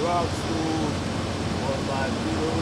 rock school was my view.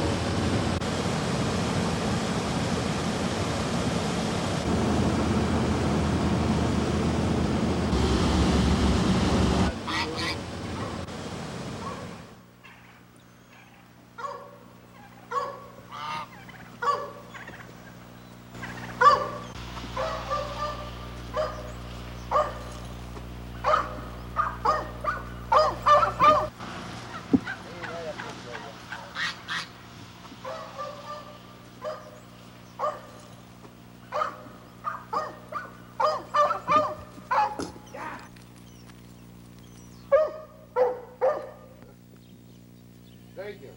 Thank you.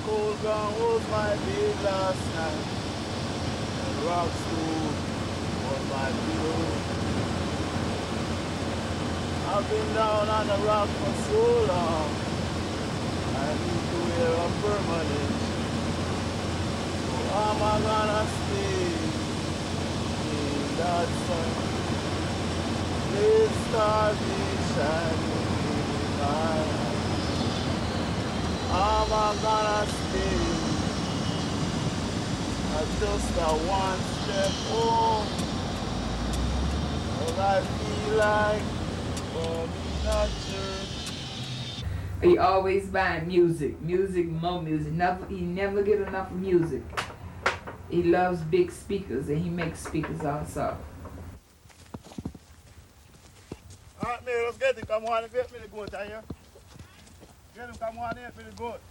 Cold ground was my bed last night. And rock school was my view. I've been down on the rock for so long. I need to wear a permanent. So am I gonna stay in that sun? This starvation in my eyes. Am I gonna stay? Just a one step home. All I feel like for me not church. He always buying music, more music. He never get enough music. He loves big speakers and he makes speakers also. Alright, man, let's get it. Come on and get me the goat here. Get him, come on here for the goat.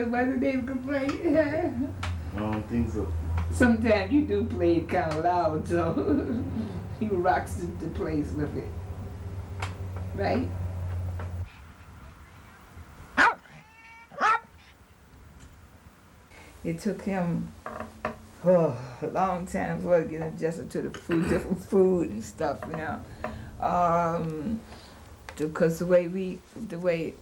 Why do they complain? I don't think so. Sometimes you do play it kind of loud, so he rocks the place with it. Right? It took him a long time for to get adjusted to the food, different food and stuff, you know. Because the way the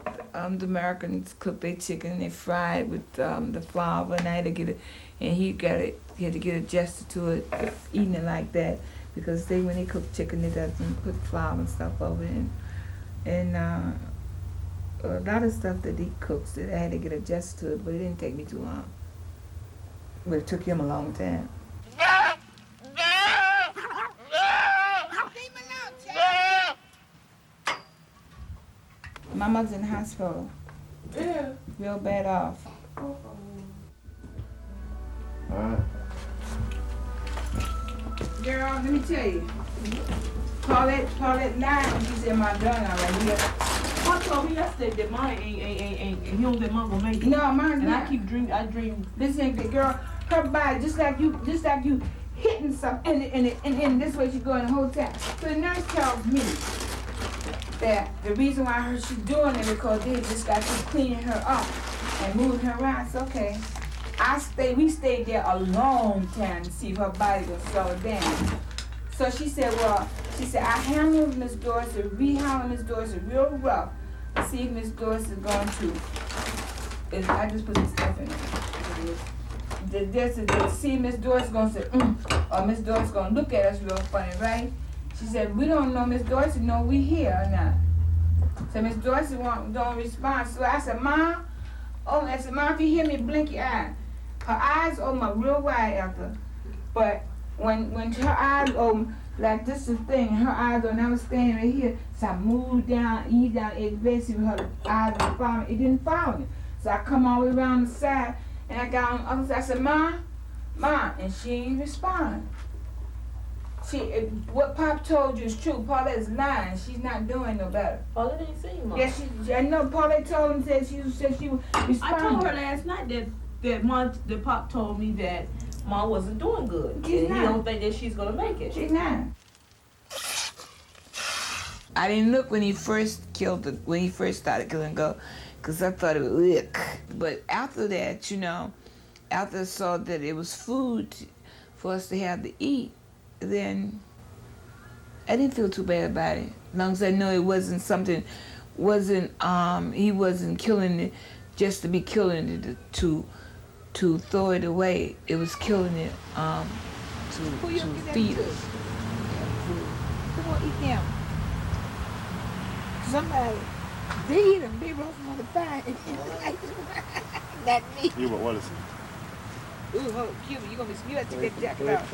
Americans cook their chicken, they fry it with the flour, and I had to get it, and he had to get adjusted to it, eating it like that, because when they cook chicken, they doesn't put flour and stuff over it, and a lot of stuff that he cooks, that I had to get adjusted to it, but it didn't take me too long. But it took him a long time. Mama's in the hospital. Yeah. Real bad off. Alright. Girl, let me tell you. Paulette lied when she said my gun already. I told me yesterday that mine ain't he don't think mine gonna make it. No, mine's and not. I dream. Listen, girl, her body just like you hitting something, and this way she go in the whole time. So the nurse tells me that the reason why she's doing it because they just got to cleaning her up and moving her around. It's okay. We stayed there a long time to see if her body was slow down. So she said, I handled Miss Doris, rehandled Miss Doris real rough to see if Miss Doris is going to. I just put some stuff in it. To see Miss Doris going to say, or Miss Doris going to look at us real funny, right? She said, we don't know Miss Doris, know we here or not. So Miss Doris don't respond. So I said, Mom, if you hear me, blink your eye. Her eyes open real wide after. But when her eyes open, like this is the thing, her eyes are never standing right here. So I moved down, ease down, basically her eyes were following. It didn't follow me. So I come all the way around the side, and I got on the other side. I said, Mom, and she didn't respond. What Pop told you is true. Paulette's lying. She's not doing no better. Paulette ain't seen Mom. Yes, I know. Paulette told him she would respond. I told her last night that Pop told me that Ma wasn't doing good. She's and not. he don't think that she's gonna make it. She's not. I didn't look when he first started killing goat, because I thought it was ick. But after that, you know, after I saw that it was food for us to have to eat, then I didn't feel too bad about it. As long as I know it wasn't something, he wasn't killing it just to be killing it to throw it away. It was killing it to feed us. Come on, eat them. Somebody, they eat them, they roast them on the fire. Not me. You what is it? Ooh, hold, Cuba, you have to get that jacket out.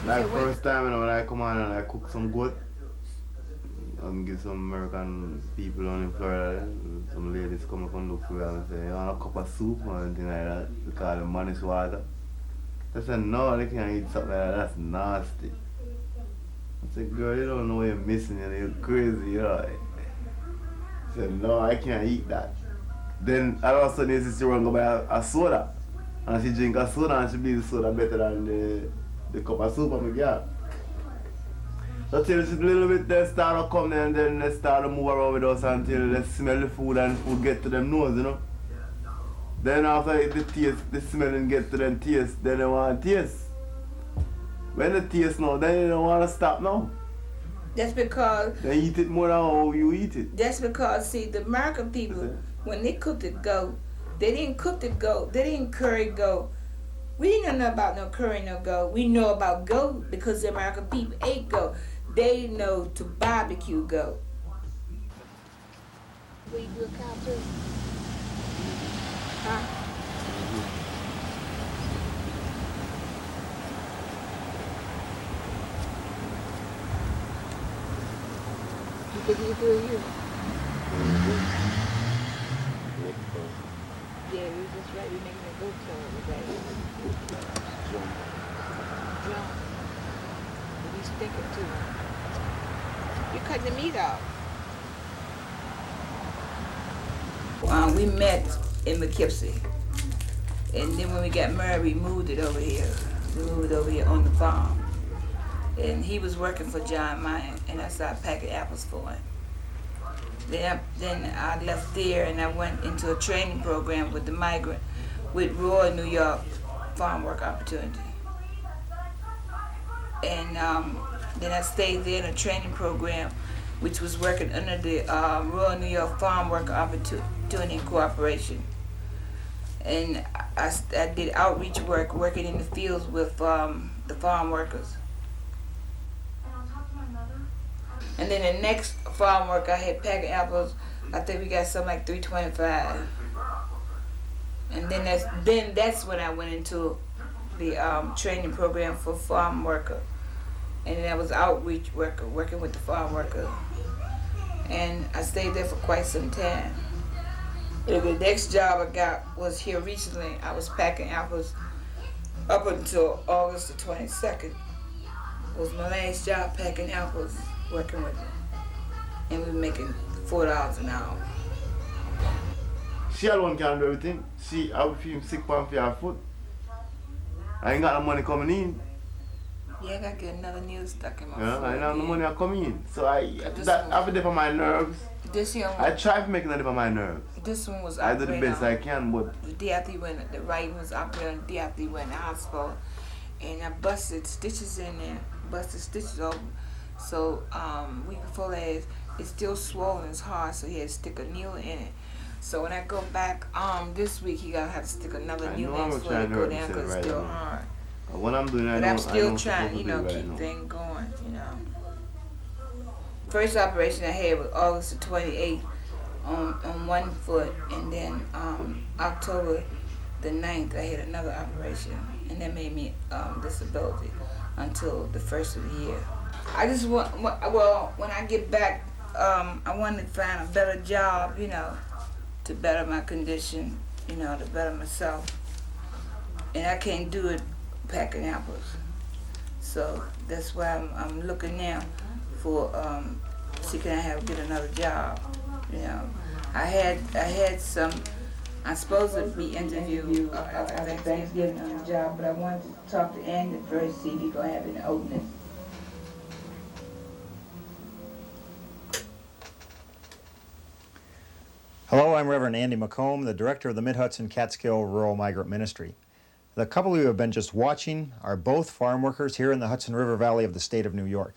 Like first time, you know, when I come on and I cook some goat, get some American people on in Florida, some ladies come up and look for me and say, you want a cup of soup or anything like that? They call it manish water. They said, no, they can't eat something like that, that's nasty. I said, girl, you don't know what you're missing, and you're crazy, you know. I said, no, I can't eat that. Then all of a sudden, his sister run go buy a soda. And she drink a soda and she believes the soda better than the cup of soup I'm get. So till it's a little bit, they start to come there and then they start to move around with us until they smell the food and food get to them nose, you know. Then after the taste, the smelling get to them taste, then they want to taste. When they taste now, then they don't want to stop now. That's because... They eat it more than how you eat it. That's because, see, the American people, when they cook the goat, they didn't cook the goat, they didn't curry goat. We didn't know about no curry, no goat. We know about goat because the American people ate goat. They know to barbecue goat. Will you do a cow too? Huh? You could do you. Yeah, we just right. We making a goat show today. John. He's thinking too. You're cutting the meat off. We met in Poughkeepsie. And then when we got married, we moved it over here. We moved over here on the farm. And he was working for John Mayer, and I started packing apples for him. Then I left there and I went into a training program with the migrant, with Royal New York Farm Work Opportunity. And then I stayed there in a training program which was working under the Royal New York Farm Work Opportunity Corporation. And I did outreach work, working in the fields with the farm workers. And then the next farm work I had packing apples, I think we got something like $3.25. And then that's when I went into the training program for farm worker. And then I was outreach worker, working with the farm worker. And I stayed there for quite some time. And the next job I got was here recently. I was packing apples up until August the 22nd. It was my last job packing apples, working with them. And we were making $4 an hour. She alone can't do everything. I would feel sick for her foot. I ain't got no money coming in. Yeah, I gotta get another needle stuck in my foot. I ain't have no money coming in. So I have it for my nerves. This young I try to make it for my nerves. This one was I do the best I can, but the day after he went, the right was operated on the day after he went in the hospital. And I busted stitches in there, busted stitches open. So week before last, it's still swollen, it's hard, so he had to stick a needle in it. So when I go back this week, he gotta have to stick another needle in so it go down because it's still hard. What I'm doing, but I'm still trying, keep things going, First operation I had was August the 28th on one foot, and then October the 9th I had another operation, and that made me disability until the first of the year. I just want, when I get back, I want to find a better job, to better my condition, to better myself. And I can't do it packing apples. So that's why I'm looking now for, see can I get another job, I had some I'm supposed to be interviewed after Thanksgiving on the job, but I wanted to talk to Andy first, see if he gonna have any openings. Hello, I'm Reverend Andy McComb, the director of the Mid-Hudson Catskill Rural Migrant Ministry. The couple you have been just watching are both farm workers here in the Hudson River Valley of the state of New York.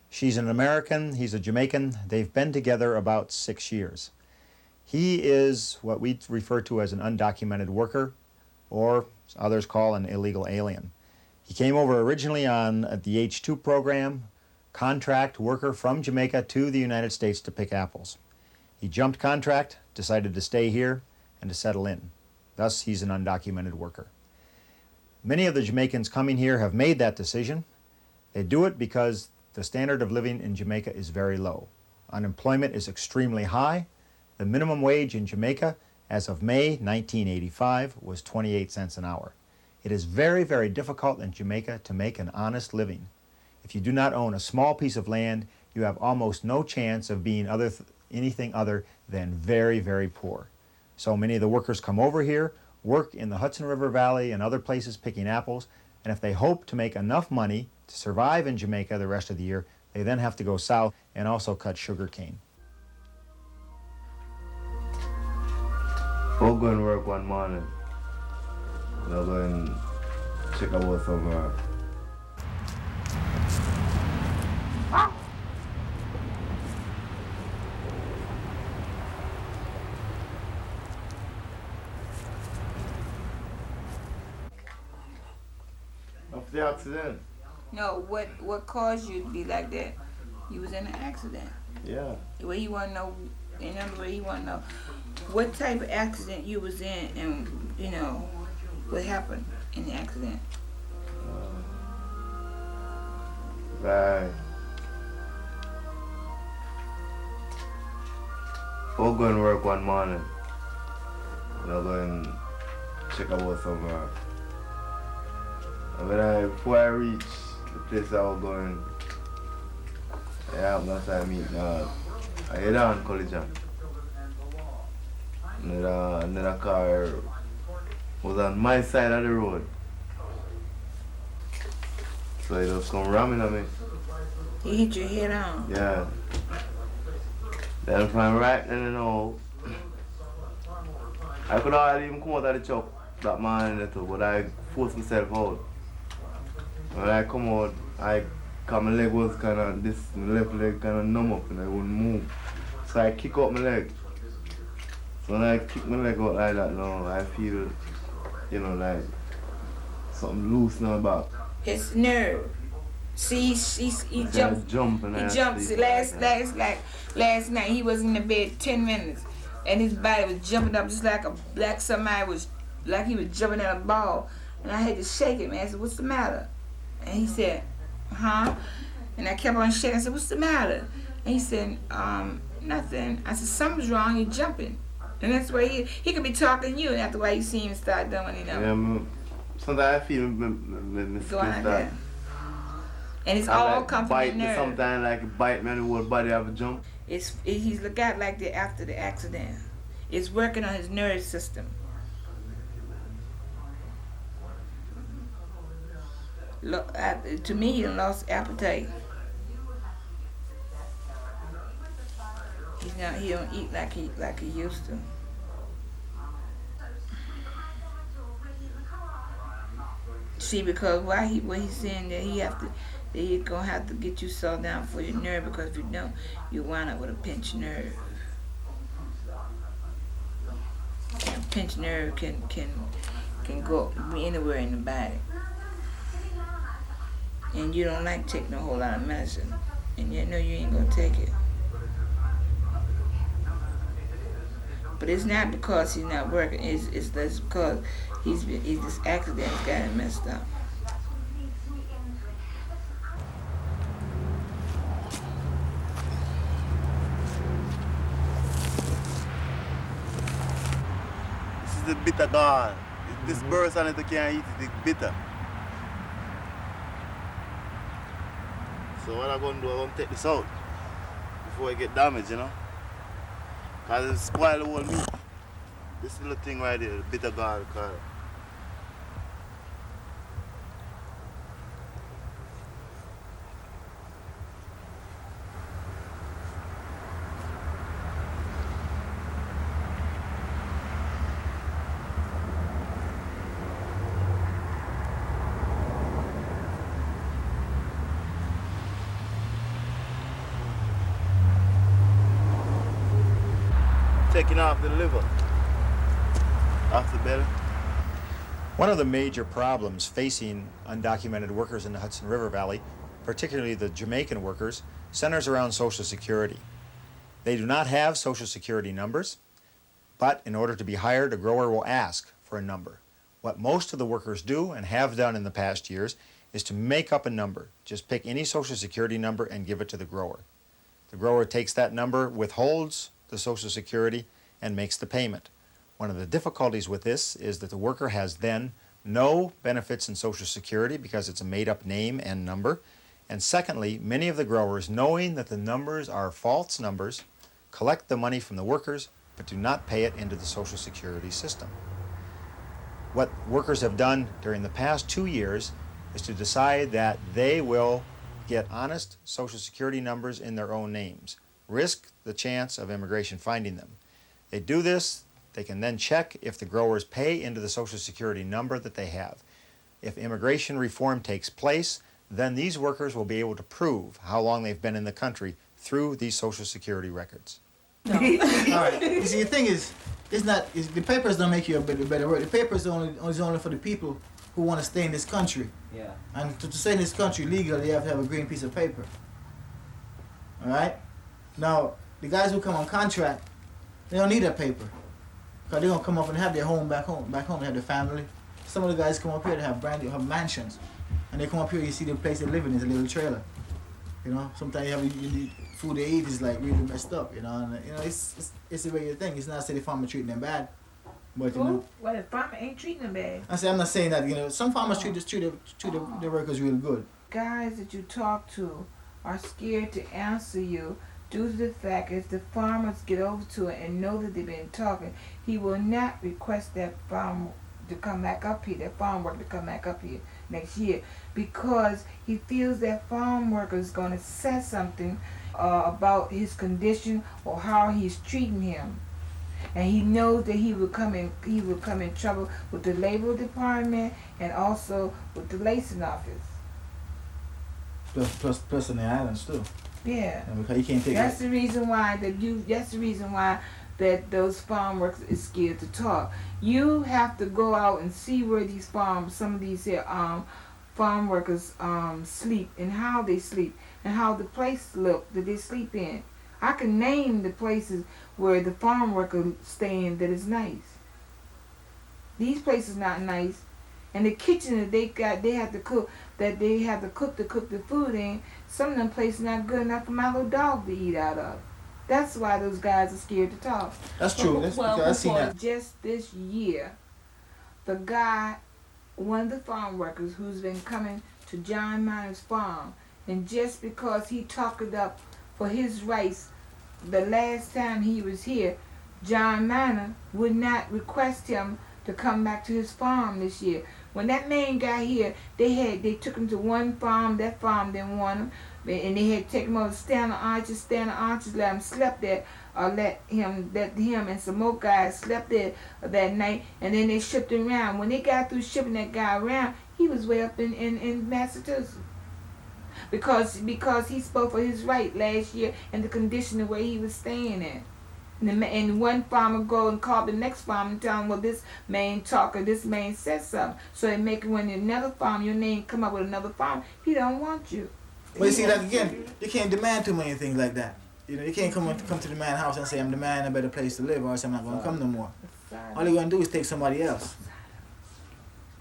She's an American, he's a Jamaican. They've been together about 6 years. He is what we refer to as an undocumented worker, or others call an illegal alien. He came over originally on the H-2 program, contract worker from Jamaica to the United States to pick apples. He jumped contract, decided to stay here, and to settle in. Thus, he's an undocumented worker. Many of the Jamaicans coming here have made that decision. They do it because the standard of living in Jamaica is very low. Unemployment is extremely high. The minimum wage in Jamaica, as of May 1985, was 28 cents an hour. It is very, very difficult in Jamaica to make an honest living. If you do not own a small piece of land, you have almost no chance of being anything other than very, very poor. So many of the workers come over here, work in the Hudson River Valley and other places picking apples, and if they hope to make enough money to survive in Jamaica the rest of the year, they then have to go south and also cut sugar cane. I'll go and work one morning. I'll go and check about some Of the accident? No, what caused you to be like that? You was in an accident. Yeah. Well, you want to know, in other words, you want to know what type of accident you was in and, you know, what happened in the accident. Right. I'll go and work one morning. I'll go and check about some before I reach the place I was going, I happened to meet I head on collision. Another car was on my side of the road. So it just come ramming on me. He hit your head on? Yeah. Then from right then and all, I could hardly even come out of the truck that man, but I forced myself out. When I come out, my leg was kind of, my left leg kind of numb up and I wouldn't move. So I kick out my leg. So when I kick my leg out like that now, I feel, you know, like something loose in my back. His nerve. See, he jumped. He jumped. Last night he was in the bed 10 minutes, and his body was jumping up just like somebody was, like he was jumping at a ball. And I had to shake him. I said, "What's the matter?" And he said, "Huh?" And I kept on shaking. I said, "What's the matter?" And he said, "Nothing." I said, "Something's wrong. You're jumping." And that's why he could be talking to you, and after a while you see him start doing, you know. Yeah, sometimes I feel my skin like that. And it's I all like come from the nerve. Sometimes like it bite me and the whole body have a jump. He's got like that after the accident. It's working on his nerve system. To me, he lost appetite. He don't eat like he used to. See, because what he's saying that he's gonna have to get you sawed down for your nerve, because if you don't, you wind up with a pinched nerve. And a pinched nerve can go anywhere in the body. And you don't like taking a whole lot of medicine, and you know you ain't gonna take it. But it's not because he's not working. It's because this accident's got him messed up. This is the bitter gone. This burst on it, you can't eat it, it's bitter. So what I'm going to do, I'm going to take this out before it get damaged, you know? Because it spoil the whole meat. This little thing right here, the bitter gourd color. Taking off the liver, off the belly. One of the major problems facing undocumented workers in the Hudson River Valley, particularly the Jamaican workers, centers around Social Security. They do not have Social Security numbers, but in order to be hired, a grower will ask for a number. What most of the workers do and have done in the past years is to make up a number. Just pick any Social Security number and give it to the grower. The grower takes that number, withholds the Social Security, and makes the payment. One of the difficulties with this is that the worker has then no benefits in Social Security because it's a made-up name and number. And secondly, many of the growers, knowing that the numbers are false numbers, collect the money from the workers but do not pay it into the Social Security system. What workers have done during the past 2 years is to decide that they will get honest Social Security numbers in their own names, risk the chance of immigration finding them. They do this, they can then check if the growers pay into the Social Security number that they have. If immigration reform takes place, then these workers will be able to prove how long they've been in the country through these Social Security records. No. All right. You see, the thing is, the papers don't make you a better worker. The papers is only for the people who want to stay in this country. Yeah. And to stay in this country legally, you have to have a green piece of paper. All right. Now, the guys who come on contract, they don't need that paper, because they're gonna come up and have their home back home. Back home, they have their family. Some of the guys come up here, they have have mansions, and they come up here. You see the place they live in is a little trailer. You know, sometimes you need food they eat is like really messed up. You know, and it's the way you think. It's not say the farmer treating them bad, but you know. Well, the farmer ain't treating them bad. I'm not saying that. Some farmers treat the workers really good. Guys that you talk to are scared to answer you due to the fact if the farmers get over to it and know that they've been talking, he will not request that farm to come back up here, that farm worker to come back up here next year, because he feels that farm worker is going to say something about his condition or how he's treating him, and he knows that he will come in trouble with the labor department and also with the lacing office. Plus in the islands too. Yeah. And because you can't take That's the reason why that those farm workers is scared to talk. You have to go out and see where these some of these here farm workers sleep and how they sleep and how the place look that they sleep in. I can name the places where the farm workers stay in that is nice. These places not nice. And the kitchen that they have to cook the food in, some of them places not good enough for my little dog to eat out of. That's why those guys are scared to talk. That's true. That's because I've seen that. Just this year, the guy, one of the farm workers who's been coming to John Minor's farm, and just because he talked it up for his rights, the last time he was here, John Minor would not request him to come back to his farm this year. When that man got here, they took him to one farm. That farm didn't want him, and they had to take him over to Stanley Arches. Let him sleep there, let him and some more guys slept there that night, and then they shipped him around. When they got through shipping that guy around, he was way up in Massachusetts. Because he spoke for his right last year and the condition the way he was staying in. And one farmer go and call the next farmer and tell him, well, this man talk or this man said something. So they make it when another farm, your name come up with another farm, he don't want you. Well, you see, like again, you can't demand too many things like that. You know, you can't come to the man's house and say, I'm the man, a better place to live, or else I'm not going to come no more. All you're going to do is take somebody else.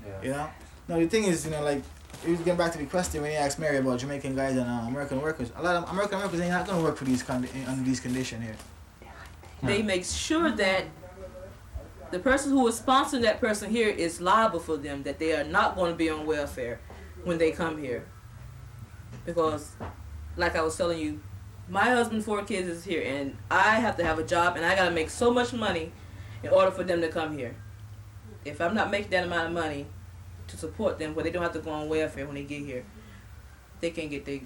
Yeah. You know? No, the thing is, like, getting back to the question when you asked Mary about Jamaican guys and American workers, a lot of American workers ain't not going to work for under these conditions here. They make sure that the person who is sponsoring that person here is liable for them, that they are not going to be on welfare when they come here. Because, like I was telling you, my husband, 4 kids is here, and I have to have a job, and I got to make so much money, in order for them to come here. If I'm not making that amount of money to support them, where they don't have to go on welfare when they get here, they can get their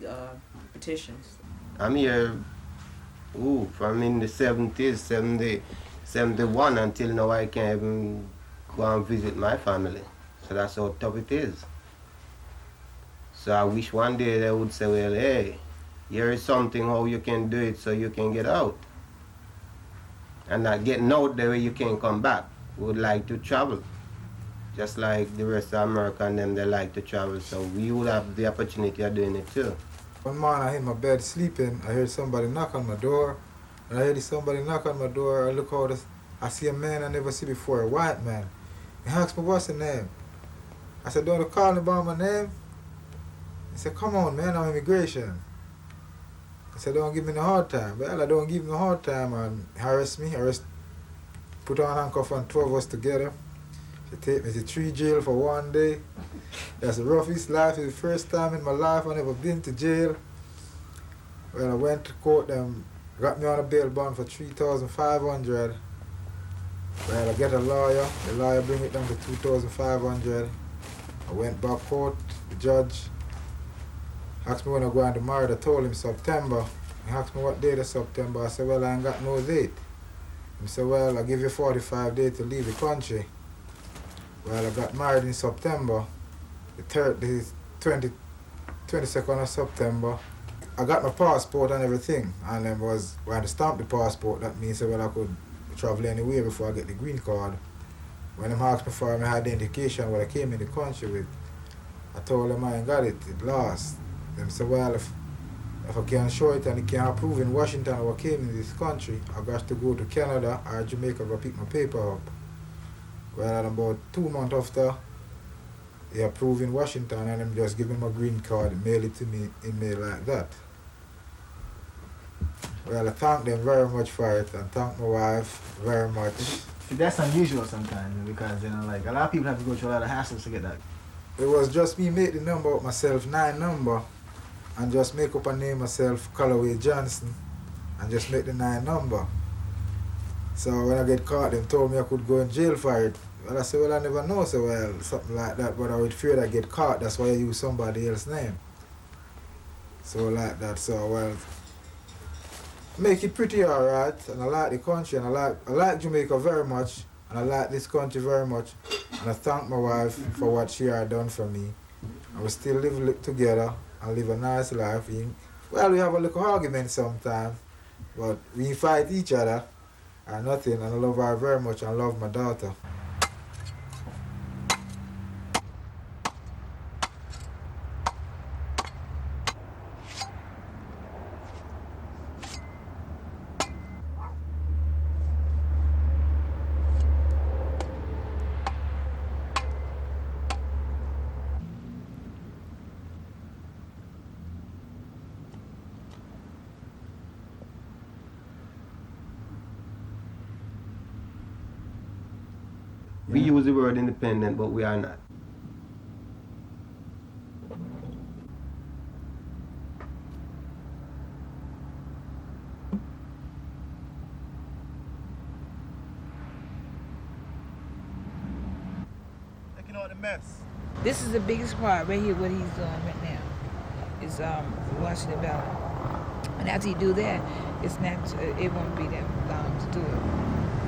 petitions. I'm here, from in the 70s, 71 until now I can't even go and visit my family. So that's how tough it is. So I wish one day they would say, well, hey, here is something how you can do it so you can get out. And not getting out the way you can come back. We would like to travel. Just like the rest of America and them, they like to travel. So we would have the opportunity of doing it too. One morning, I in my bed sleeping, I heard somebody knock on my door. When I heard somebody knock on my door, I look out, I see a man I never see before, a white man. He asked me, what's the name? I said, don't you call me by my name? He said, come on, man, I'm immigration. I said, don't give me no hard time. Well, I don't give him a hard time and harass me, put on handcuff and 12 of us together. She take me to 3 jail for 1 day. That's the roughest life. It's the first time in my life I've ever been to jail. Well, I went to court, them got me on a bail bond for $3,500. Well, I get a lawyer. The lawyer bring it down to $2,500. I went back court. The judge asked me when I'm going to marry. I told him September. He asked me what date of September. I said, well, I ain't got no date. He said, well, I'll give you 45 days to leave the country. Well, I got married in September, the 22nd of September. I got my passport and everything, and then was when I stamped the passport. That means well, I could travel anywhere before I get the green card. When they asked me for my identification, what I came in the country with, I told them I ain't got it, it lost. They said, well, if I can't show it and it can't approve in Washington or I came in this country, I got to go to Canada or Jamaica to pick my paper up. Well, about 2 months after, they approved in Washington and them just give me my green card and mail it to me in mail like that. Well, I thank them very much for it and thank my wife very much. See, that's unusual sometimes because, you know, like a lot of people have to go through a lot of hassles to get that. It was just me make the number up myself, 9 number, and just make up a name myself, Callaway Johnson, and just make the 9 number. So when I get caught, they told me I could go in jail for it. Well, I said, well, I never know, so well, something like that, but I would fear I get caught, that's why I use somebody else's name. So like that, so well, make it pretty alright, and I like the country, and I like Jamaica very much, and I like this country very much, and I thank my wife for what she had done for me. And we still live together and live a nice life. Well, we have a little argument sometimes, but we fight each other. Or nothing, and I love her very much and I love my daughter. We use the word independent, but we are not. Taking out the mess. This is the biggest part right here, what he's doing right now, is washing the belly. And after you do that, it's not, it won't be that long to do it.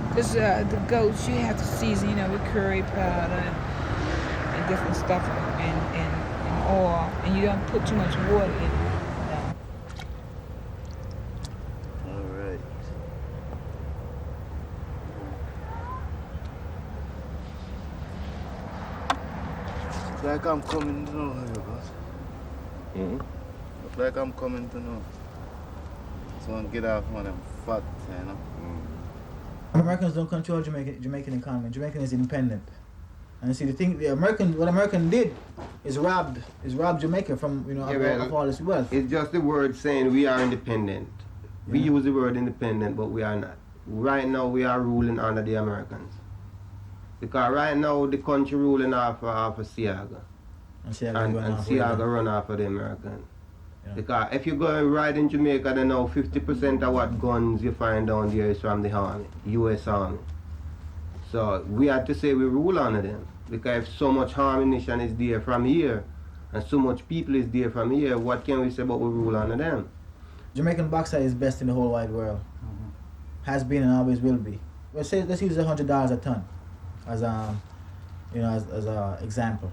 Because the goats, you have to season, you know, with curry powder and different stuff and oil, and you don't put too much water in it. No. All right. Looks like I'm coming to know, Looks like I'm coming to know. So I'm get off one of them fat, you know. Americans don't control Jamaican economy. Jamaican is independent. And see, what American did is rob Jamaica from, you know, of all its wealth. It's just the word saying we are independent. Yeah. We use the word independent, but we are not. Right now, we are ruling under the Americans. Because right now, the country ruling off of Seattle. And Seattle run off of the Americans. Yeah. Because if you go and ride in Jamaica, then now 50% of what guns you find down there is from the army, U.S. Army. So we had to say we rule on them. Because if so much ammunition is there from here, and so much people is there from here, what can we say about we rule on them? Jamaican bauxite is best in the whole wide world. Has been and always will be. Let's use $100 a ton as a example.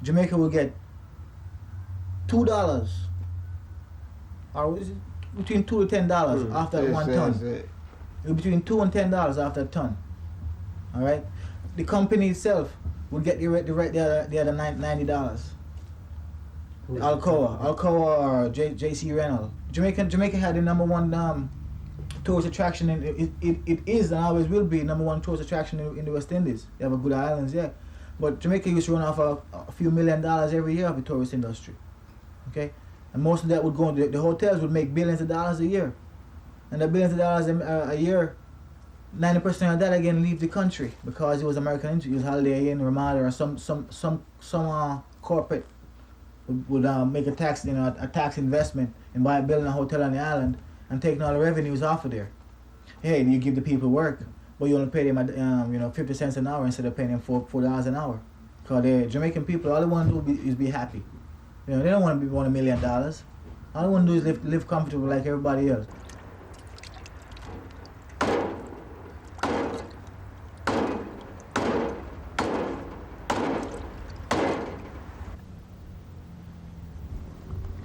Jamaica will get $2 or is it between $2 to $10 after Yes, 1 yes, ton. yes. Between $2 and $10 after a ton. All right. The company itself will get the other $90. Alcoa or JC Reynolds. Jamaica had the #1 tourist attraction, and it is and always will be #1 tourist attraction in the West Indies. They have a good islands, yeah. But Jamaica used to run off a few $1 million every year of the tourist industry. Okay? And most of that would go into the hotels would make billions of dollars a year. And the billions of dollars a year, 90% of that again leave the country because it was American interest. It was Holiday Inn, Ramada, or some corporate would make a tax investment and building a hotel on the island and taking all the revenues off of there. Hey, you give the people work, but you only pay them 50 cents an hour instead of paying them $4 an hour. Because the Jamaican people, all they want to do is be happy. They don't want to be $1 million. All they want to do is live comfortable like everybody else.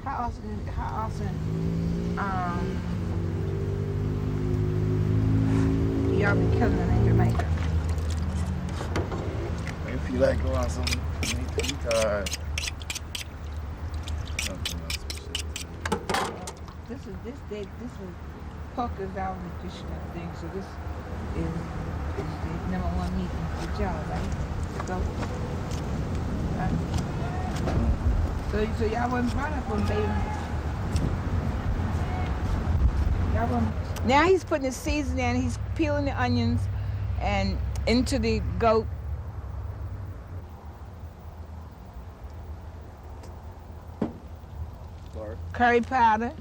How often y'all be killing them in Jamaica? If you like go on some meat or something else. This is pork is our traditional thing, so this is the #1 meat with y'all, right? So y'all wasn't brought up on baby. Now he's putting the seasoning in, he's peeling the onions and into the goat. Curry powder.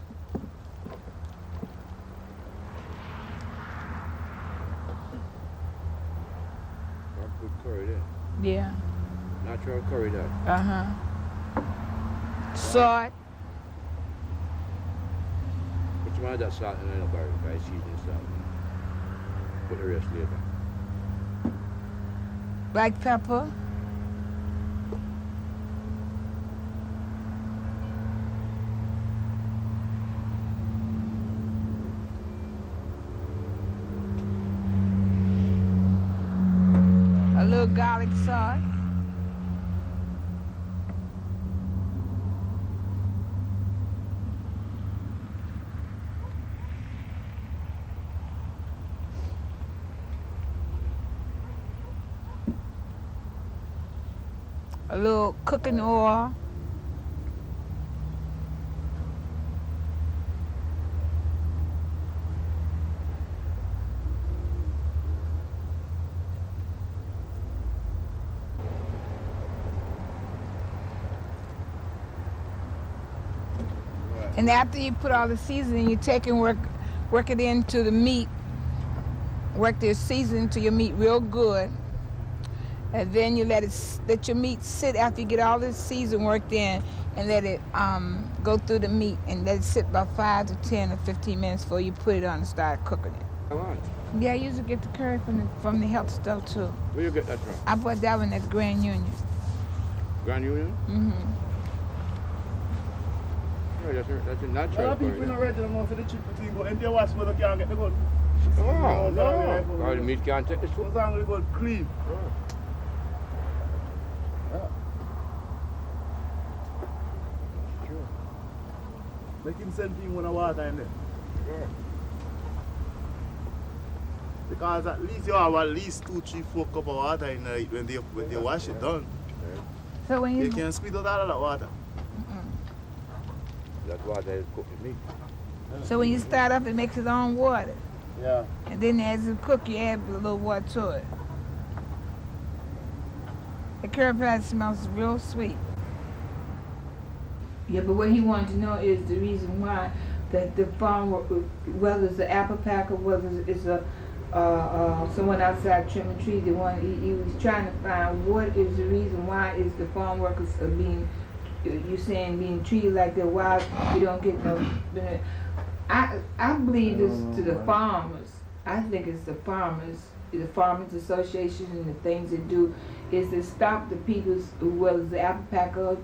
Good curry there. Yeah. Natural curry there. Uh-huh. Salt. Put some of that salt in the bar, guys, seasoning salt. Put the rest later. Black pepper. A little garlic sauce. A little cooking oil. And after you put all the seasoning, you take and work it into the meat. Work the seasoning to your meat real good. And then you let your meat sit after you get all this season worked in, and let it go through the meat and let it sit about 5 to 10 or 15 minutes before you put it on and start cooking it. Come on. Yeah, I usually get the curry from the health store too. Where you get that from? I bought that one at Grand Union. Grand Union? Mm-hmm. Oh, that's a A natural lot of people curry. not ready to for the cheap thing, but in the wash where they can't get the good. Oh, no. Oh, the meat can't take this What's food. wrong with the good clean? Make him send him one water in there. Sure. Because at least you have at least 2, 3, 4 cup of water in there when they wash it done. So when You you can squeeze out all of that water. That's why they cook the meat. start up, it makes its own water, Yeah. and then as it cook, you add a little water to it. The curry powder smells real sweet. Yeah, but what he wanted to know is the reason why that the farm, whether it's an apple pack or whether it's a someone outside trimming trees. He was trying to find what is the reason why is the farm workers are being, you're saying being treated like that, why you don't get no benefit. I believe it's to the farmers. I think it's the Farmers Association and the things they do is to stop the people, whether it's the apple packer,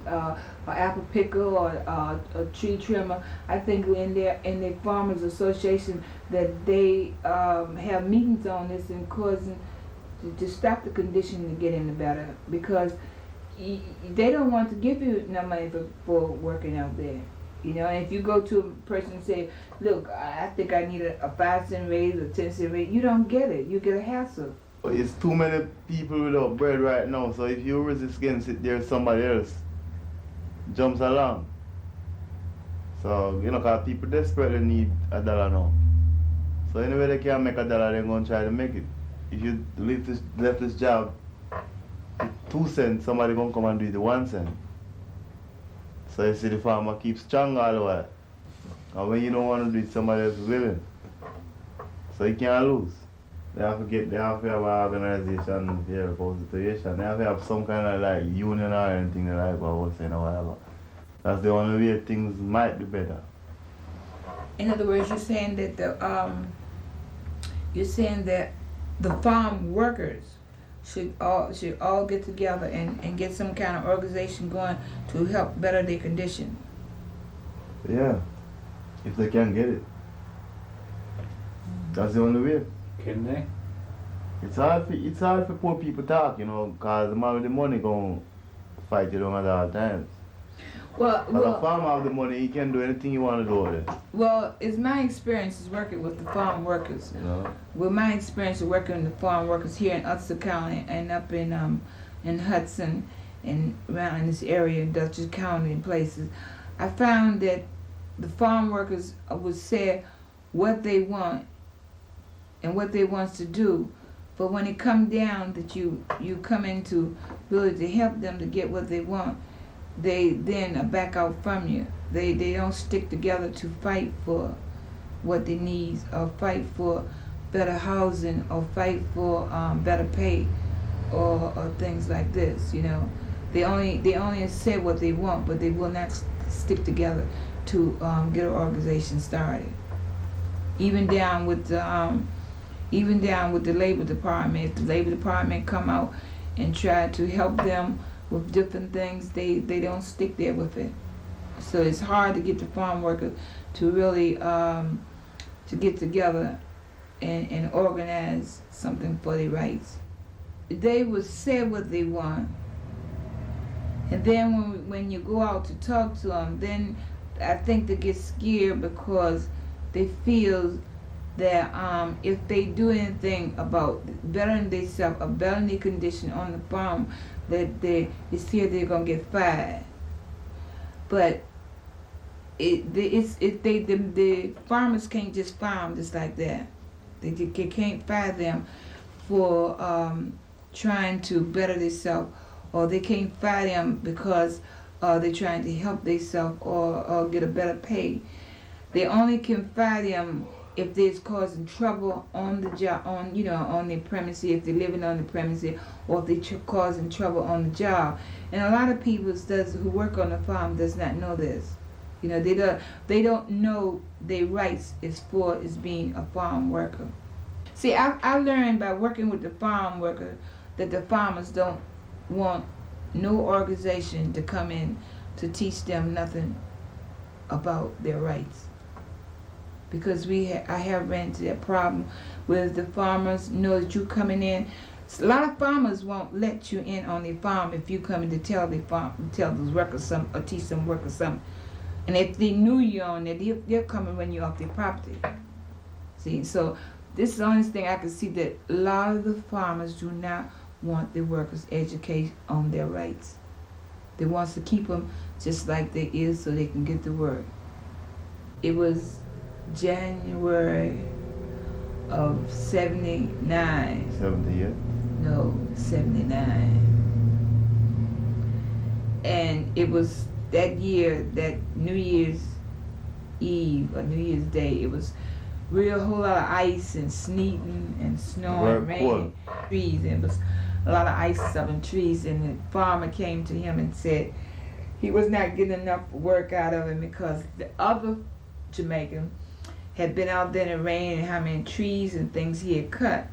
or apple picker, or a tree trimmer. I think in their Farmers Association that they have meetings on this and causing to stop the condition to get any better, because they don't want to give you no money for working out there. You know, and if you go to a person and say, look, I think I need a 5-cent raise or 10-cent raise, you don't get it. You get a hassle. It's too many people without bread right now, so if you resist against it, there's somebody else jumps along. So, you know, because people desperately need $1 now. So anyway they can make $1, they're going to try to make it. If you left this job, 2 cents, somebody going to come and do it to 1 cent. So you see the farmer keeps strong all the while. And when you don't want to do it, somebody else is willing. So you can't lose. They have to have an organization here opposed to situation. They have to have some kind of like union or anything like what I was saying or whatever. That's the only way things might be better. In other words, you're saying that the farm workers should all get together and get some kind of organization going to help better their condition. Yeah, if they can get it. That's the only way. Can they? It's hard for poor people talk, you know, because the man with the money going to fight it on at all times. But the farmer have the money, he can do anything he want to do with it. Well, it's my experience is working with the farm workers. You know? With my experience of working with the farm workers here in Hudson County and up in Hudson and around in this area, Dutchess County and places, I found that the farm workers would say what they want and what they want to do, but when it come down that you come into really to help them to get what they want, they then back out from you. They don't stick together to fight for what they need, or fight for better housing, or fight for better pay, or things like this. You know, they only say what they want, but they will not stick together to get an organization started. Even down with the labor department, if the labor department come out and try to help them with different things, they don't stick there with it. So it's hard to get the farm workers to really to get together and organize something for their rights. They would say what they want, and then when you go out to talk to them, then I think they get scared because they feel that if they do anything about bettering themselves or bettering their condition on the farm, that they fear they're gonna get fired. But the farmers can't just farm just like that. They can't fire them for trying to better themselves, or they can't fire them because they're trying to help themselves or get a better pay. They only can fire them if they're causing trouble on the job, on their premises, if they're living on the premises, or if they're causing trouble on the job. And a lot of people who work on the farm does not know this. You know, they don't know their rights as being a farm worker. See, I learned by working with the farm worker that the farmers don't want no organization to come in to teach them nothing about their rights. Because I have ran into that problem with the farmers know that you coming in. A lot of farmers won't let you in on their farm if you come in to tell those workers something or teach them workers something. And if they knew you on there, they'll come and run you off their property. See, so this is the only thing I can see, that a lot of the farmers do not want the workers educated on their rights. They want to keep them just like they is so they can get to work. It was January of 79. 70, yeah? No, 79. And it was that year, that New Year's Eve or New Year's Day, it was real whole lot of ice and sleeting and snow and rain, trees, and it was a lot of ice up in trees. And the farmer came to him and said he was not getting enough work out of him because the other Jamaican had been out there in the rain and how many trees and things he had cut.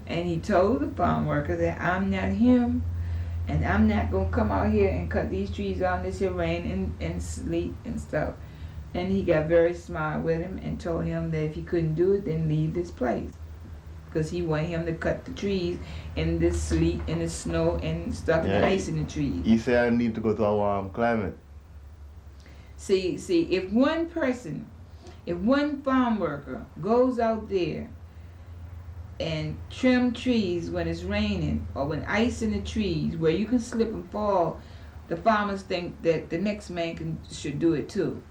And he told the farm worker that I'm not him, and I'm not gonna come out here and cut these trees out in this here rain and sleet and stuff. And he got very smart with him and told him that if he couldn't do it, then leave this place. Because he wanted him to cut the trees in this sleet and the snow and stuff and ice in the trees. He said I need to go to a warm climate. See, if one farm worker goes out there and trim trees when it's raining or when ice in the trees where you can slip and fall, the farmers think that the next man should do it too.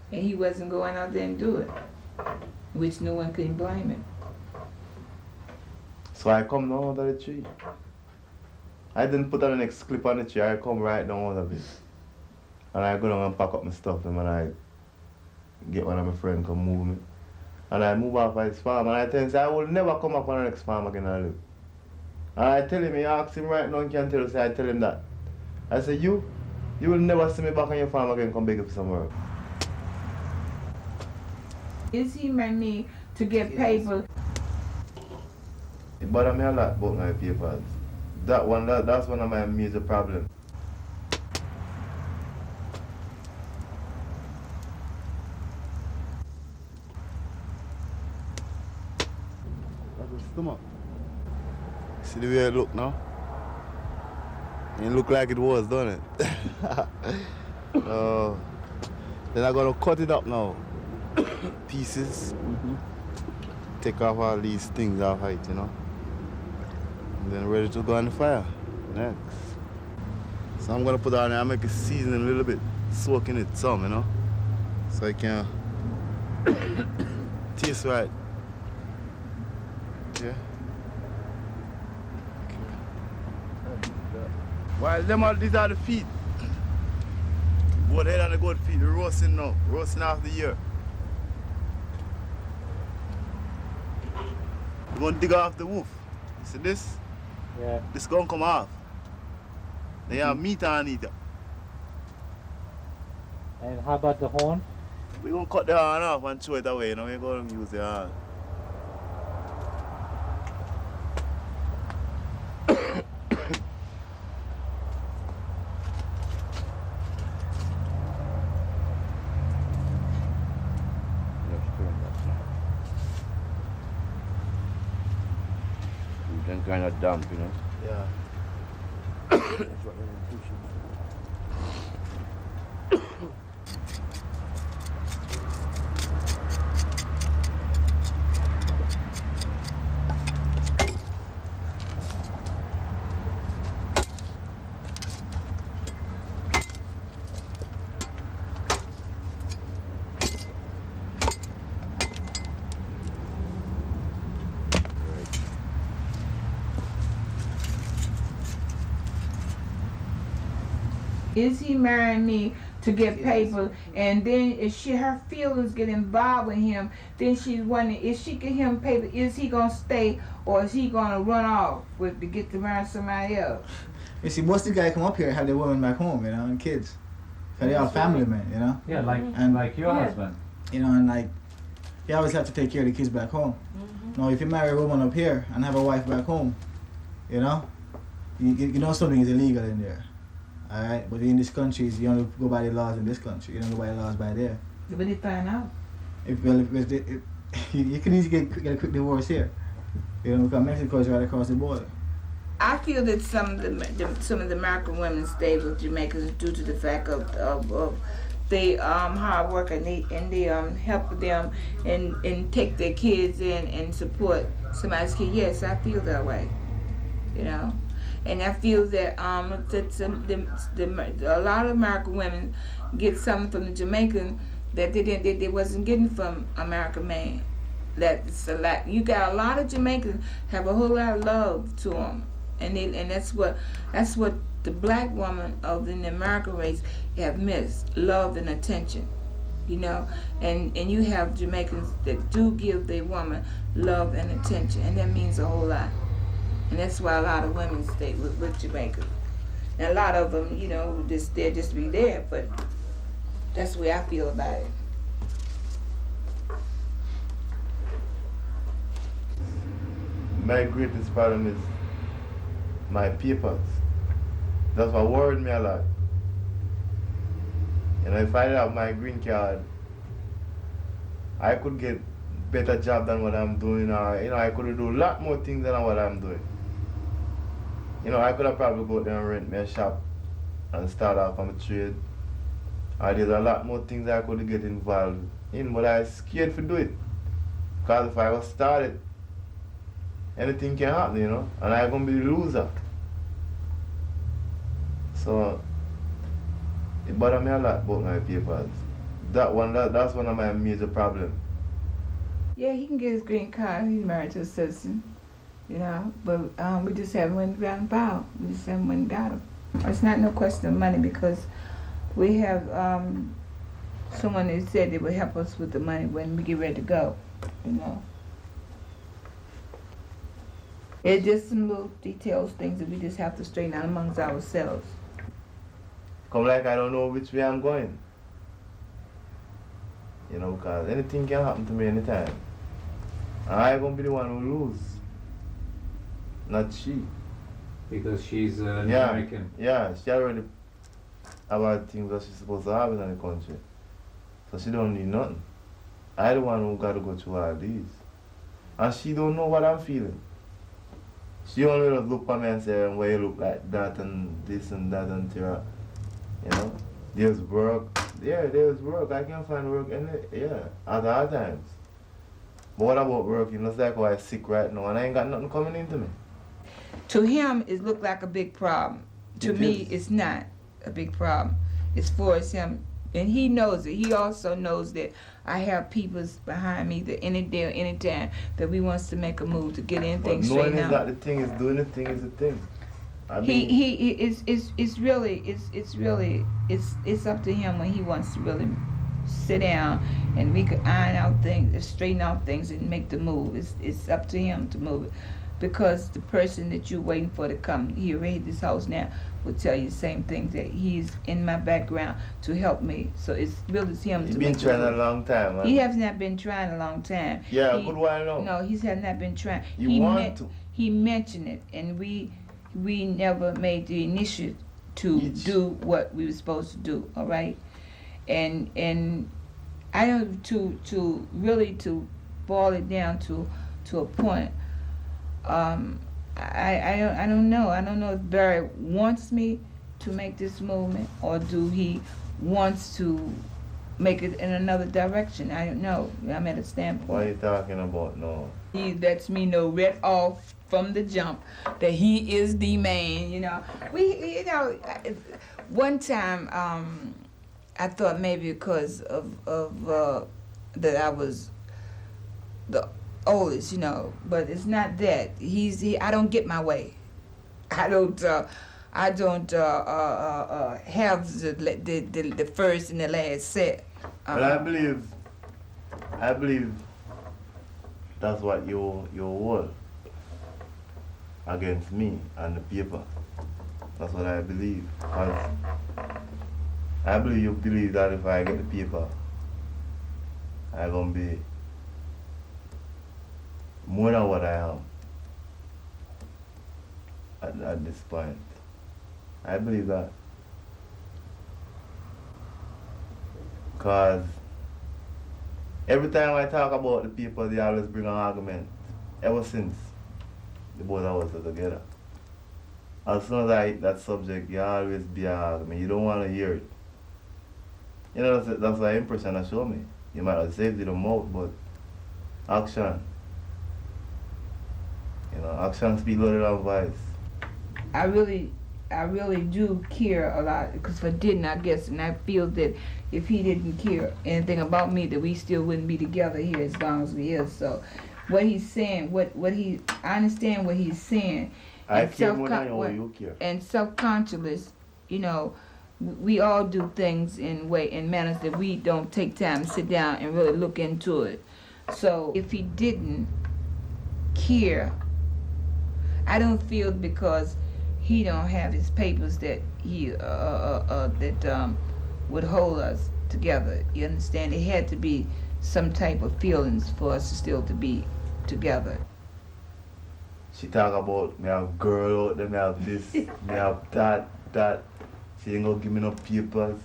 And he wasn't going out there and do it, which no one can blame him. So I come down under the tree. I didn't put on the next clip on the tree, I come right down out of it. And I go down and pack up my stuff and when I get one of my friends come move me. And I move off by his farm and I tell him, I will never come up on the next farm again and live. And I tell him, I ask him right now, he can tell us, I tell him that. I say, you will never see me back on your farm again, come beg you for some work. Is he me to get paper? It bothers me a lot about my papers. That's one of my major problems. That's a stomach. See the way it look now? It look like it was, don't it? Then I'm gonna cut it up now. Pieces. Take off all these things off height, you know. And then ready to go on the fire next. So I'm gonna put on there and make it season a little bit, soaking it some, you know. So I can taste right. Yeah. Well, these are the feet. Both head and the goat feet, they're roasting now, roasting off the ear. We're going to dig off the roof. See this? Yeah. This is going to come off. They have meat on it. And how about the horn? We're going to cut the horn off and throw it away. You know, we're going to use the horn. Kind of dump, you know. Yeah. Is he marrying me to get paper? And then if her feelings get involved with him, then she's wondering, if she get him paper, is he gonna stay or is he gonna run off to get to marry somebody else? You see, most of the guys come up here have their women back home, you know, and kids. So they are family men, you know. Yeah, like your husband. You know, and like you always have to take care of the kids back home. Now, if you marry a woman up here and have a wife back home, you know, you know something is illegal in there. Alright, but in this country, you only go by the laws in this country. You don't go by the laws by there. But they find out. You can easily get a quick divorce here. You know, because Mexico is right across the border. I feel that some of the American women stay with Jamaicans due to the fact of they hard work and they help them and take their kids in and support somebody's kid. Yes, I feel that way. You know. And I feel that a lot of American women get something from the Jamaican that they wasn't getting from American man. That's a lot. You got a lot of Jamaicans have a whole lot of love to them, and that's what the black woman of the American race have missed, love and attention. you know, and you have Jamaicans that do give their woman love and attention, and that means a whole lot. And that's why a lot of women stay with Jamaicans. And a lot of them, you know, they're just be there, but that's the way I feel about it. My greatest problem is my papers. That's what worried me a lot. You know, if I have my green card, I could get better job than what I'm doing, or you know, I could do a lot more things than what I'm doing. You know, I could have probably go there and rent me a shop and start off on a trade. Or there's a lot more things I could get involved in, but I was scared to do it. Because if I was started, anything can happen, you know, and I'm going to be the loser. So, it bothers me a lot about my papers. That's one of my major problems. Yeah, he can get his green card. He's married to a citizen, you know, but we just haven't went and got him filed. We just haven't went and got him. It's not no question of money because we have someone that said they would help us with the money when we get ready to go, you know. It's just some little details, things that we just have to straighten out amongst ourselves. Come like I don't know which way I'm going. You know, because anything can happen to me anytime. And I'm going to be the one who lose. Not she. Because she's Jamaican. Yeah, she already about things that she's supposed to have in the country. So she don't need nothing. I the one who got to go through all these. And she don't know what I'm feeling. She only just look at me and say, well, you look like that and this and that and that. You know, there's work. Yeah, there's work. I can find work at all times. But what about working? It's like I'm sick right now and I ain't got nothing coming into me. To him, it looked like a big problem. To me, it's not a big problem. It's for him, and he knows it. He also knows that I have people behind me that any day or any time that we wants to make a move to get anything straightened out. Knowing is not the thing, is doing the thing is the thing. I mean, it's up to him when he wants to really sit down and we could iron out things, straighten out things and make the move. It's up to him to move it. Because the person that you're waiting for to come here, raid this house now, will tell you the same thing, that he's in my background to help me. So it's really him. He's been trying a long time, man. He has not been trying a long time. Yeah, a good while now. No, he has not been trying. He mentioned it, and we never made the initiative to do what we were supposed to do. All right, and I don't to really boil it down to a point. I don't know. I don't know if Barry wants me to make this movement or do he wants to make it in another direction. I don't know. I'm at a standpoint. What are you talking about now? He lets me know right off from the jump that he is the man, you know. One time I thought maybe because of that I was the oldest, you know, but it's not that. I don't get my way. I don't have the first and the last set. But I believe that's what you hold against me and the paper. That's what I believe. Because I believe you believe that if I get the paper, I'm gonna be more than what I am at this point. I believe that. Because every time I talk about the people, they always bring an argument. Ever since the both of us are together. As soon as I hit that subject, you always be an argument. You don't want to hear it. You know, that's the impression that show me. You might have said it in the mouth, but action. You know, action speaks louder than voice. I really do care a lot, because if I didn't, I guess, and I feel that if he didn't care anything about me, that we still wouldn't be together here as long as we is. So what he's saying, I understand what he's saying. I care more than you care. And self-conscious, you know, we all do things in manners that we don't take time to sit down and really look into it. So if he didn't care, I don't feel because he don't have his papers that he would hold us together. You understand? It had to be some type of feelings for us to still to be together. She talk about me have girl out there, me have this, me have that. She ain't gonna give me no papers.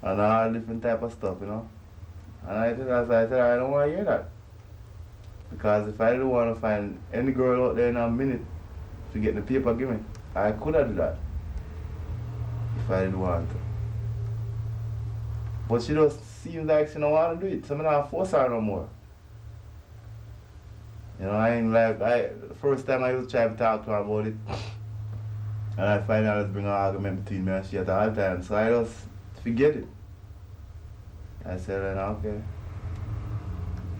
And all different type of stuff, you know. And I said, I don't want to hear that. Because if I don't want to find any girl out there in a minute to get the paper given, I could have done that. If I didn't want to. But she just seems like she don't want to do it, so I'm not force her no more. You know, I ain't like, the first time I used to try to talk to her about it, and I find out it's bring an argument between me and she at all times, so I just forget it. I said, okay.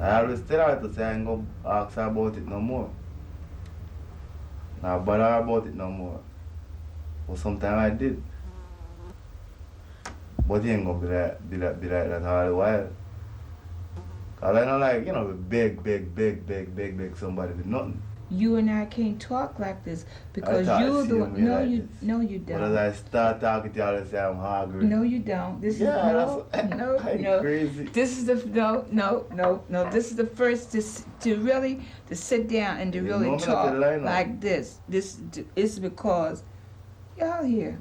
I always tell her to say I ain't gonna ask her about it no more. Not bother her about it no more. But sometimes I did. But he ain't gonna be like that all the while. Cause I don't like, you know, beg somebody with nothing. You and I can't talk like this because you're the one. No, you don't. But as I start talking to you, I say I'm hungry. No, you don't. This is crazy. This is the no. This is the first to sit down and to really talk like this. This is because y'all here.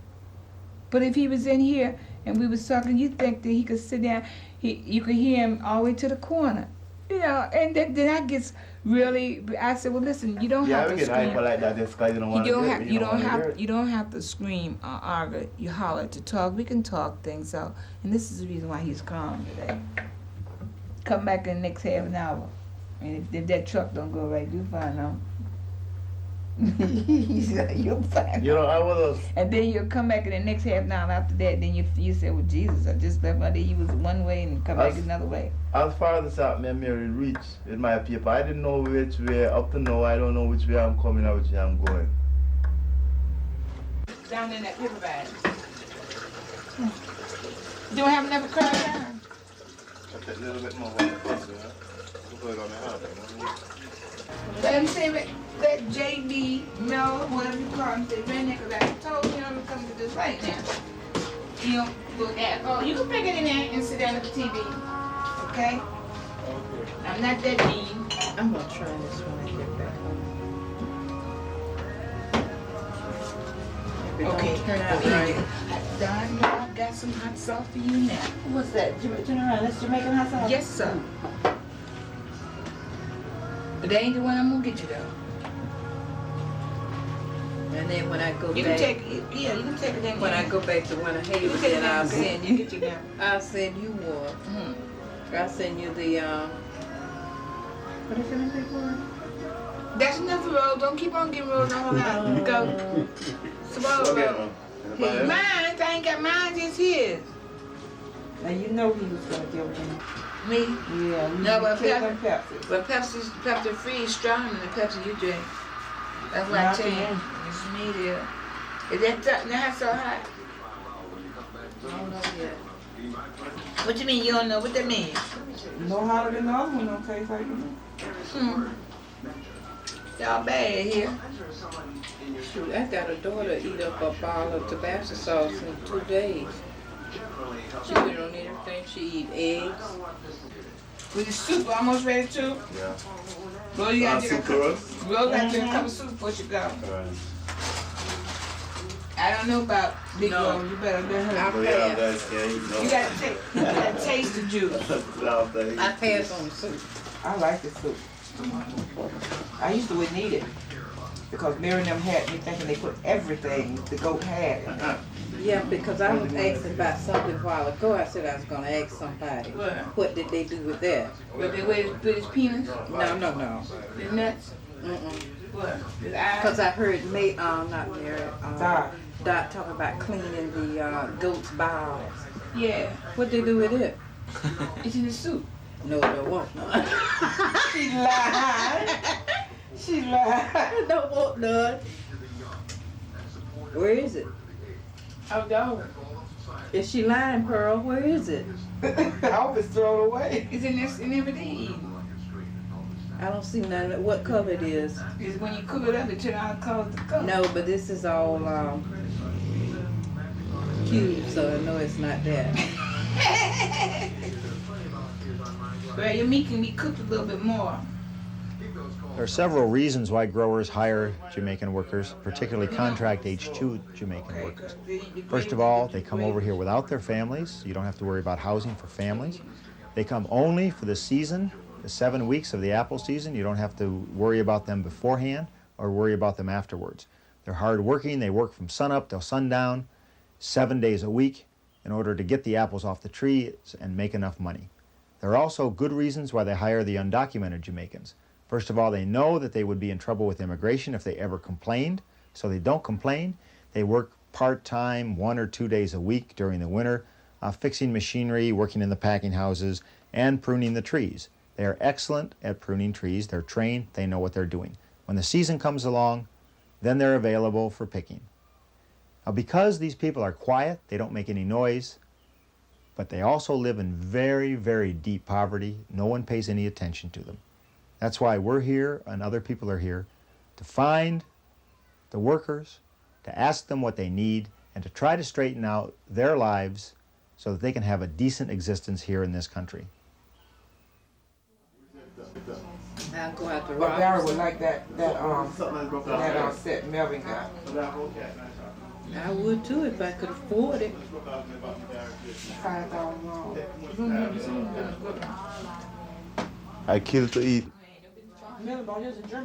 But if he was in here and we was talking, you think that he could sit down? You could hear him all the way to the corner. You know, and then I gets really. I said, well, listen, you don't have to scream. Yeah, we get hyper like that just because you don't want to hear it. You don't have to scream or argue. You holler to talk. We can talk things out, and this is the reason why he's calm today. Come back in the next half an hour, and if that truck don't go right, you find out. You'll find. You know, I was. And then you'll come back in the next half an hour after that. Then you say, well, Jesus, I just left my day. He was one way and come back another way. As far as out, me and Mary reach with my paper, I didn't know which way. Up to now, I don't know which way I'm coming or which way I'm going. Down in that paper bag. You don't have enough curd down? I'll take a little bit more on the bus, you know? We'll put it on the house, you know? Let him say that JB, Mel, whatever you call him, say redneck, because I told him to come to this right now. You don't look at, you can pick it in there and sit down at the TV. Okay? Okay. I'm not that mean. I'm gonna try this when I get back home. Okay. Turn out right. Don, I've got some hot sauce for you now. What's that? Turn around. That's Jamaican hot sauce? Yes, sir. But that ain't the one I'm gonna get you though. And then when I go back, You can take it in. when I go back to Winter Haven, then I'll send you. I'll send you more. I'll send you the what is it for? That's enough roll. Don't keep on getting rolled all out. Go. Swallow roll. Mine, I ain't got mine, just his. Now you know he was gonna give it to me. Me? Yeah. No, but Pepsi. But Pepsi free is stronger than the Pepsi you drink. That's why I changed. It's me there. Is that not so hot? I don't know yet. What you mean you don't know? What that means? No hotter than the other one, don't taste like it. Y'all bad here. Shoot, I got a daughter eat up a bottle of Tabasco sauce in 2 days. She put it on everything. She eat eggs. With the soup almost ready too? Yeah. Roll, you gotta drink a cup of soup before you go. Right. I don't know about Big Roll. You better let her. You gotta taste the juice. I pass on the soup. I like the soup. I used to wouldn't eat it because Mary and them had me thinking they put everything the goat had in it. Yeah, because I was asking about something a while ago. I said I was going to ask somebody. What did they do with that? But they put his penis? No. His nuts? What? His eyes? Because I heard not Mary, Dot talking about cleaning the goat's bowels. Yeah. What they do with it? It's in the soup. No, there won't none. She lied. She lied. Don't want none. Where is it? Oh, no. Is she lying, Pearl? Where is it? I hope it's thrown away. It's in this, in everything. I don't see none. What color it is? It's when you cook it up, it turn out color to color. No, but this is all cubes, so I know it's not that. Well, your meat can be cooked a little bit more. There are several reasons why growers hire Jamaican workers, particularly contract H-2 Jamaican workers. First of all, they come over here without their families. You don't have to worry about housing for families. They come only for the season, the 7 weeks of the apple season. You don't have to worry about them beforehand or worry about them afterwards. They're hardworking. They work from sunup till sundown, 7 days a week, in order to get the apples off the trees and make enough money. There are also good reasons why they hire the undocumented Jamaicans. First of all, they know that they would be in trouble with immigration if they ever complained, so they don't complain. They work part-time, 1 or 2 days a week during the winter, fixing machinery, working in the packing houses, and pruning the trees. They are excellent at pruning trees. They're trained. They know what they're doing. When the season comes along, then they're available for picking. Now, because these people are quiet, they don't make any noise, but they also live in very, very deep poverty. No one pays any attention to them. That's why we're here and other people are here to find the workers, to ask them what they need, and to try to straighten out their lives so that they can have a decent existence here in this country. I'll go out to But Barry Rock. would like that set Melvin got. I would too if I could afford it. $5,000. I kill to eat,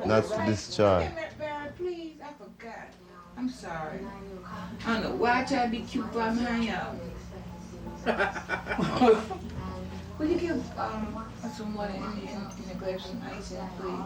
not to discharge. Barry, please, I forgot. I'm sorry. I don't know why I try to be cute right behind y'all. Will you give some money in the glass some ice in, please?